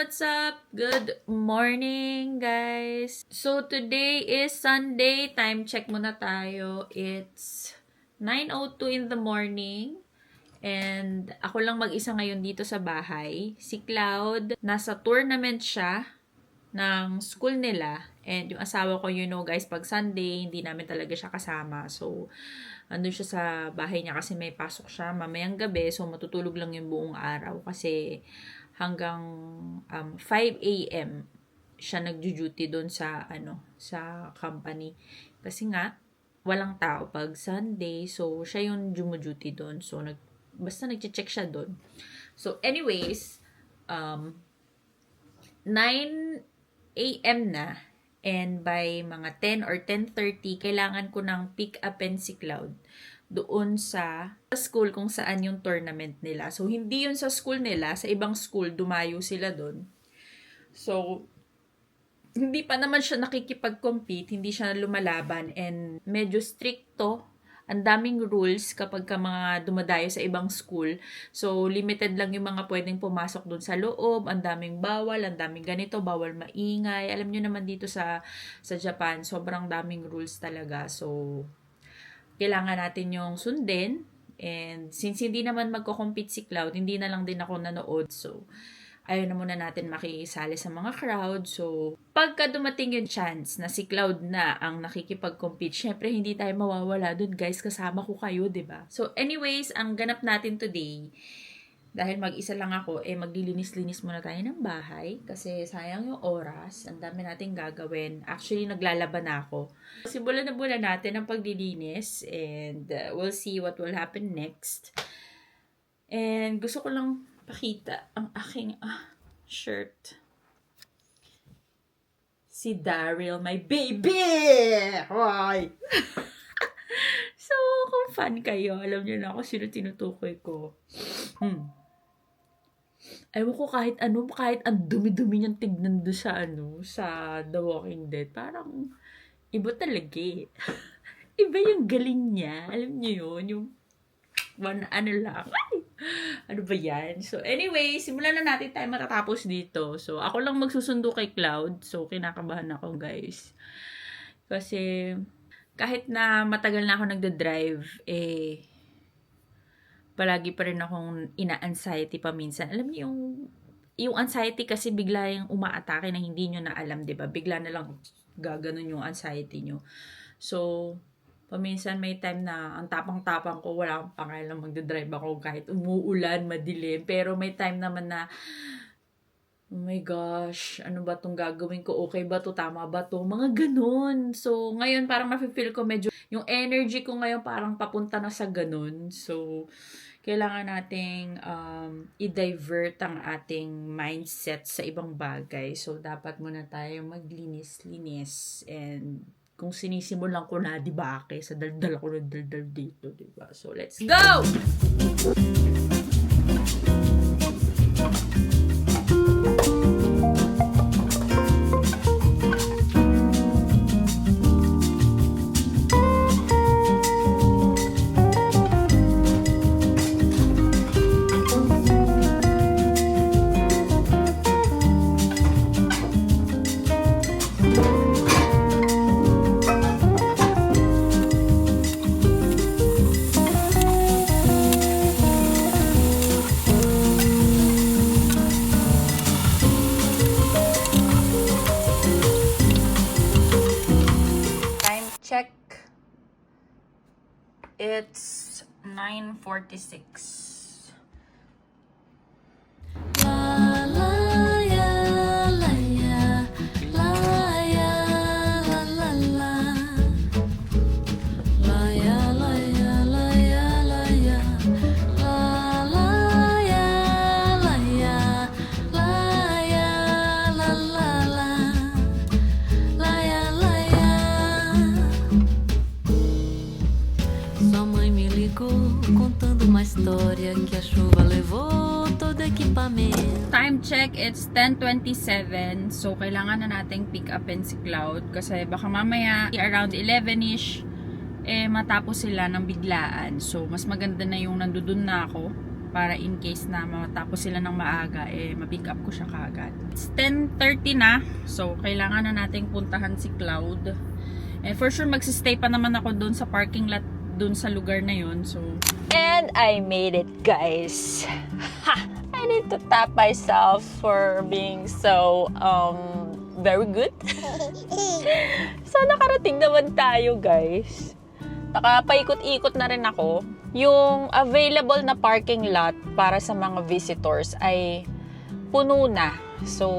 what's up? Good morning, guys. So, today is Sunday. Time check muna tayo. It's 9:02 in the morning. And ako lang mag-isa ngayon dito sa bahay. Si Cloud, nasa tournament siya ng school nila. And yung asawa ko, guys, pag Sunday, hindi namin talaga siya kasama. So, andun siya sa bahay niya kasi may pasok siya mamayang gabi. So, matutulog lang yung buong araw kasi hanggang 5 a.m. siya nagjo-duty doon sa sa company. Kasi nga walang tao pag Sunday, so siya yung duty doon. So basta nagche-check siya doon. So anyways, 9 a.m. na, and by mga 10 or 10:30 kailangan ko ng pick upin si Cloud doon sa school kung saan yung tournament nila. So, hindi yun sa school nila. Sa ibang school, dumayo sila doon. So, hindi pa naman siya nakikipag-compete. Hindi siya lumalaban. And medyo stricto. Ang daming rules kapag ka mga dumadayo sa ibang school. So, limited lang yung mga pwedeng pumasok doon sa loob. Ang daming bawal, ang daming ganito, bawal maingay. Alam nyo naman dito sa Japan, sobrang daming rules talaga. So, kailangan natin yung sundin. And since hindi naman magko-compete si Cloud, hindi na lang din ako nanood. So, ayaw na muna natin makisali sa mga crowd. So, pagka dumating yung chance na si Cloud na ang nakikipag-compete, syempre hindi tayo mawawala dun, guys. Kasama ko kayo, 'di ba? So, anyways, ang ganap natin today, dahil mag-isa lang ako, maglilinis-linis muna tayo ng bahay kasi sayang yung oras. Ang dami nating gagawin. Actually, naglalaba na ako. Simulan na muna natin ang paglilinis and we'll see what will happen next. And gusto ko lang pakita ang aking shirt. Si Daryl, my baby! Hoy! So, kung fan kayo, alam niyo na ako sino tinutukoy ko. Ewan ko kahit ang dumi-dumi niyang tignan doon sa The Walking Dead. Parang, iba talaga eh. Iba yung galing niya. Alam niyo yun? Yung, lang. Ay! Ano ba yan? So, anyway, simulan na natin tayo matatapos dito. So, ako lang magsusundo kay Cloud. So, kinakabahan ako, guys. Kasi, kahit na matagal na ako nagda-drive, palagi pa rin akong ina-anxiety paminsan. Alam niyo yung anxiety kasi bigla yung umaatake na hindi nyo na alam, 'di ba? Bigla na lang gaganon yung anxiety nyo. So, paminsan may time na ang tapang-tapang ko, wala akong pakialam magdadrive ako kahit umuulan, madilim. Pero may time naman na, oh my gosh, ano ba tong gagawin ko? Okay ba to? Tama ba to? Mga ganun. So, ngayon parang nafe-feel ko medyo, yung energy ko ngayon parang papunta na sa ganun. So, kailangan nating i-divert ang ating mindset sa ibang bagay. So, dapat muna tayo maglinis-linis. And kung sinisimulan ko na, di ba, sa daldal ako ng daldal dito, di ba? So, let's go! Check. It's 9:46. La la ya la ya la ya la la la la ya la ya la ya la ya la la ya la ya la ya la la la la ya la ya. Sua mãe me ligou contando uma história que a chuva levou todo equipamento. Time check, it's 10:27. So, kailangan na nating pick upin si Cloud kasi baka mamaya around 11ish matapos sila ng biglaan. So, mas maganda na yung nandudun na ako para in case na matapos sila ng maaga, ma-pick up ko siya kaagad. It's 10:30 na, so kailangan na nating puntahan si Cloud. And for sure, magsistay pa naman ako doon sa parking lot, doon sa lugar na yon. So, and I made it, guys. Ha! I need to tap myself for being so, very good. So, nakarating naman tayo, guys. Nakapaikot-ikot na rin ako. Yung available na parking lot para sa mga visitors ay puno na. So,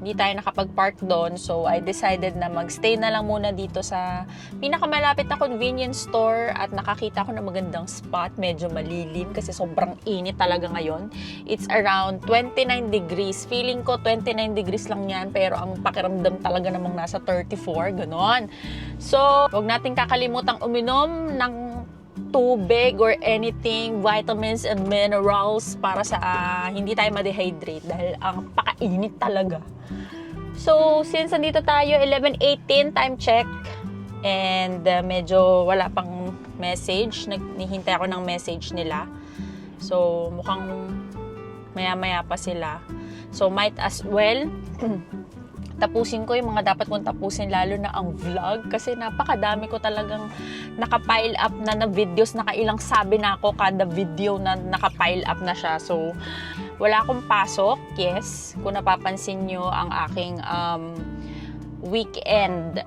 hindi tayo nakapag-park doon. So, I decided na magstay na lang muna dito sa pinakamalapit na convenience store at nakakita ko na magandang spot. Medyo malilim kasi sobrang init talaga ngayon. It's around 29 degrees. Feeling ko 29 degrees lang yan pero ang pakiramdam talaga namang nasa 34. Ganon. So, huwag nating kakalimutang uminom ng tubig or anything, vitamins and minerals para sa hindi tayo ma-dehydrate dahil ang pakainit talaga. So, since nandito tayo, 11:18 time check and medyo wala pang message, naghihintay ako ng message nila. So, mukhang maya-maya pa sila. So, might as well tapusin ko yung mga dapat kong tapusin, lalo na ang vlog kasi napakadami ko talagang nakapile up na videos, nakailang sabi na ako kada video na nakapile up na siya. So, wala akong pasok. Yes, kung napapansin nyo ang aking weekend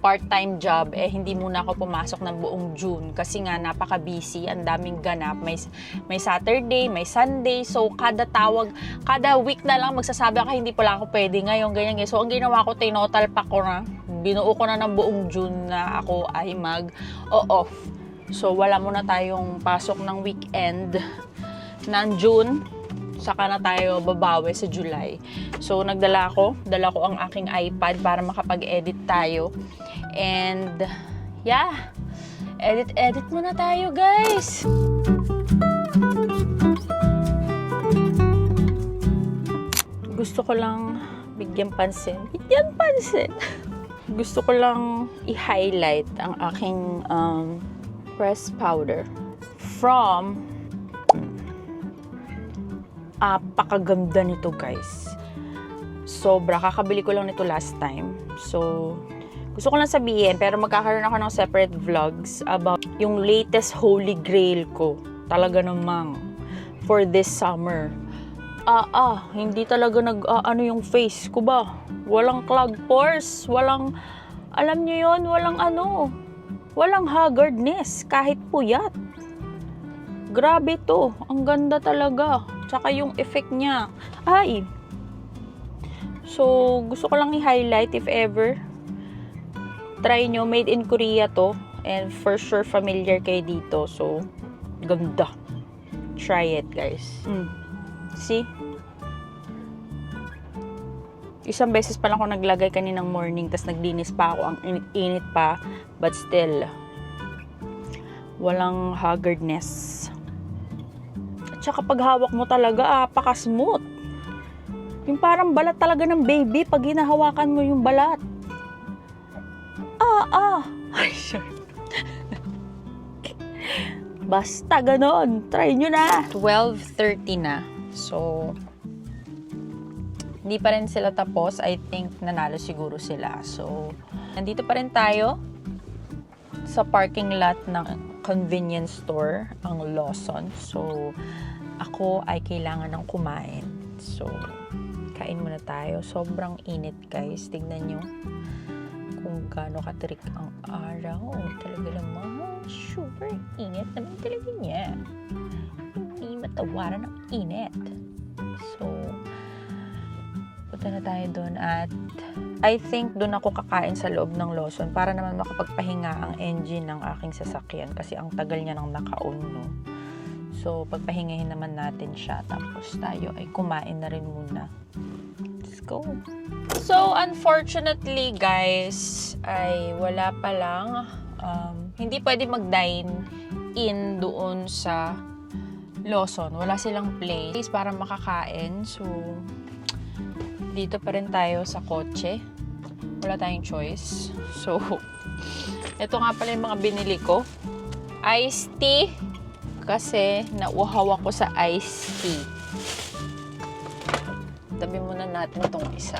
part-time job, hindi muna ako pumasok ng buong June kasi nga napaka-busy, ang daming ganap, may Saturday, may Sunday, so kada week na lang magsasabi ako hindi pala ako pwede ngayon, ganyan. So ang ginawa ko, tinotal pa ko na, binuo ko na ng buong June na ako ay mag-off. So wala muna tayong pasok ng weekend ng June, saka na tayo babawi sa July. So, dala ko ang aking iPad para makapag-edit tayo. And, yeah, edit muna tayo, guys! Gusto ko lang bigyan pansin. Gusto ko lang i-highlight ang aking pressed powder from pakaganda nito, guys. Sobra. Kakabili ko lang nito last time. So, gusto ko lang sabihin, pero magkakaroon ako ng separate vlogs about yung latest holy grail ko. Talaga namang for this summer. Hindi talaga yung face ko ba? Walang clogged pores, walang, alam nyo yun, walang haggardness, kahit puyat. Grabe to. Ang ganda talaga. Tsaka yung effect niya. So, gusto ko lang i-highlight if ever. Try nyo. Made in Korea to. And for sure, familiar kayo dito. So, ganda. Try it, guys. See? Isang beses pa lang ako naglagay kaninang morning. Tas naglinis pa ako. Ang init pa. But still, walang haggardness. Tsaka pag hawak mo talaga, paka-smooth. Yung parang balat talaga ng baby pag hinahawakan mo yung balat. Ay, sure. Basta ganon. Try nyo na. 12:30 na. So, hindi pa rin sila tapos. I think nanalo siguro sila. So, nandito pa rin tayo sa parking lot ng convenience store, ang Lawson. So, ako ay kailangan ng kumain. So, kain muna tayo. Sobrang init, guys. Tignan nyo kung gaano katirik ang araw. Talaga naman, super init naman talaga niya. Hindi matawaran ang init. So, punta na tayo doon at I think doon ako kakain sa loob ng Lawson para naman makapagpahinga ang engine ng aking sasakyan kasi ang tagal niya nang naka-on, no? So, pagpahingahin naman natin siya. Tapos tayo ay kumain na rin muna. Let's go. So, unfortunately, guys, ay wala pa lang. Hindi pwede mag-dine in doon sa Lawson. Wala silang place para makakain. So, dito pa rin tayo sa kotse. Wala tayong choice. So, ito nga pala yung mga binili ko. Iced tea, kasi nauhaw ako sa iced tea. Tabi muna natin itong isa.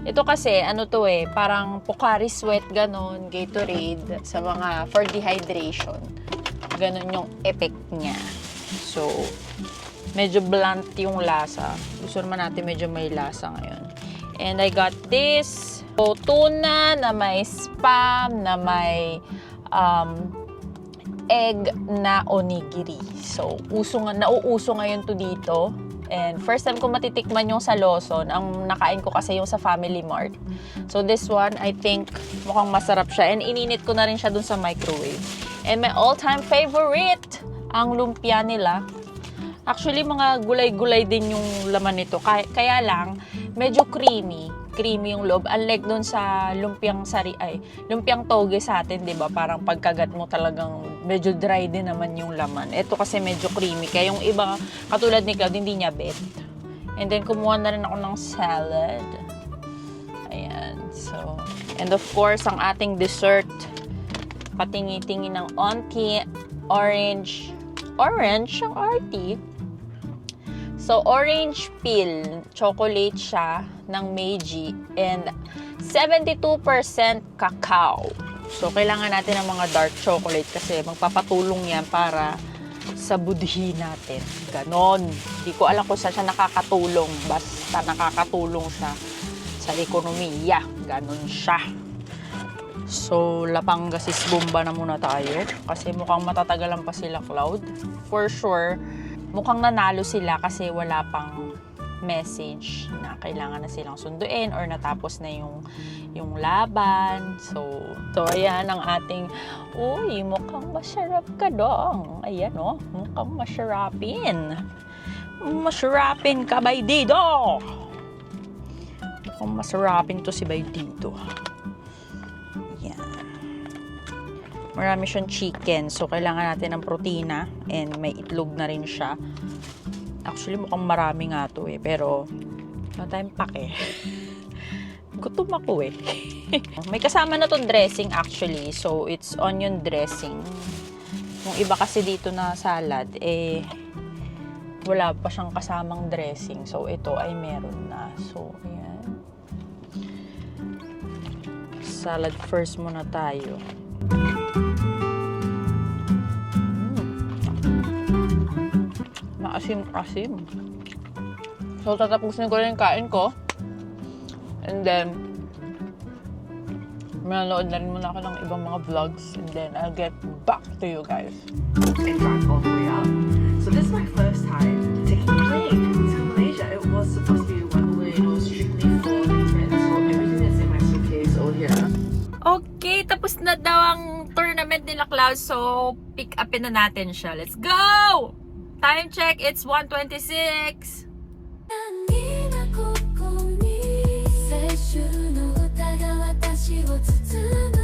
Ito kasi, ano to parang Pocari Sweat, ganon, Gatorade, sa mga for dehydration. Ganon yung effect niya. So, medyo blunt yung lasa. Gusto naman natin medyo may lasa ngayon. And I got this. So, tuna na may spam, na may egg na onigiri. So, nauuso ngayon to dito. And first time ko matitikman yung sa Lawson. Ang nakain ko kasi yung sa Family Mart. So this one, I think mukhang masarap siya. And ininit ko na rin siya dun sa microwave. And my all-time favorite, ang lumpia nila. Actually, mga gulay-gulay din yung laman nito. Kaya lang, medyo creamy. Creamy yung loob. Unlike dun sa lumpiang toge sa atin, di ba? Parang pagkagat mo talagang medyo dry din naman yung laman. Ito kasi medyo creamy. Kaya yung iba, katulad ni Cloud, hindi niya bet. And then, kumuha na rin ako ng salad. Ayan. So, and of course, ang ating dessert, patingi-tingi ng onti, orange ang arty. So, orange peel, chocolate siya ng Meiji, and 72% cacao. So, kailangan natin ng mga dark chocolate kasi magpapatulong yan para sa budhi natin. Ganon. Hindi ko alam kung saan siya nakakatulong. Basta nakakatulong siya sa ekonomiya. Ganon siya. So, Lapanggasis bomba na muna tayo. Kasi mukhang matatagalan pa sila, Cloud. For sure, mukhang nanalo sila kasi wala pang message na kailangan na silang sunduin or natapos na yung laban. So ayan ang ating, uy, mukhang masarap ka dong. Ayan, mukhang masarapin. Masarapin ka, Baydido. Mukhang masarapin to si Baydido. Ayan. Marami siyang chicken. So, kailangan natin ng protina and may itlog na rin siya. Actually, mukhang marami nga to pero wala tayong pake. Gutom ako May kasama na tong dressing actually. So, it's onion dressing. Yung iba kasi dito na salad, wala pa siyang kasamang dressing. So, ito ay meron na. So, ayan. Salad first muna tayo. Maasim-asim. So, tatapusin ko rin yung kain ko. And then, manonood na rin muna ako ng ibang mga vlogs. And then, I'll get back to you guys. In fact, all the way up. So this is my first time taking a plane to Malaysia. It was supposed to be one way. It was strictly for the friends. So everything that's in my suitcase all here. Okay, tapos na daw ang tournament nila, Cloud. So, pick upin na natin siya. Let's go! Time check, it's 1:26. 何がここに青春の歌が私を包む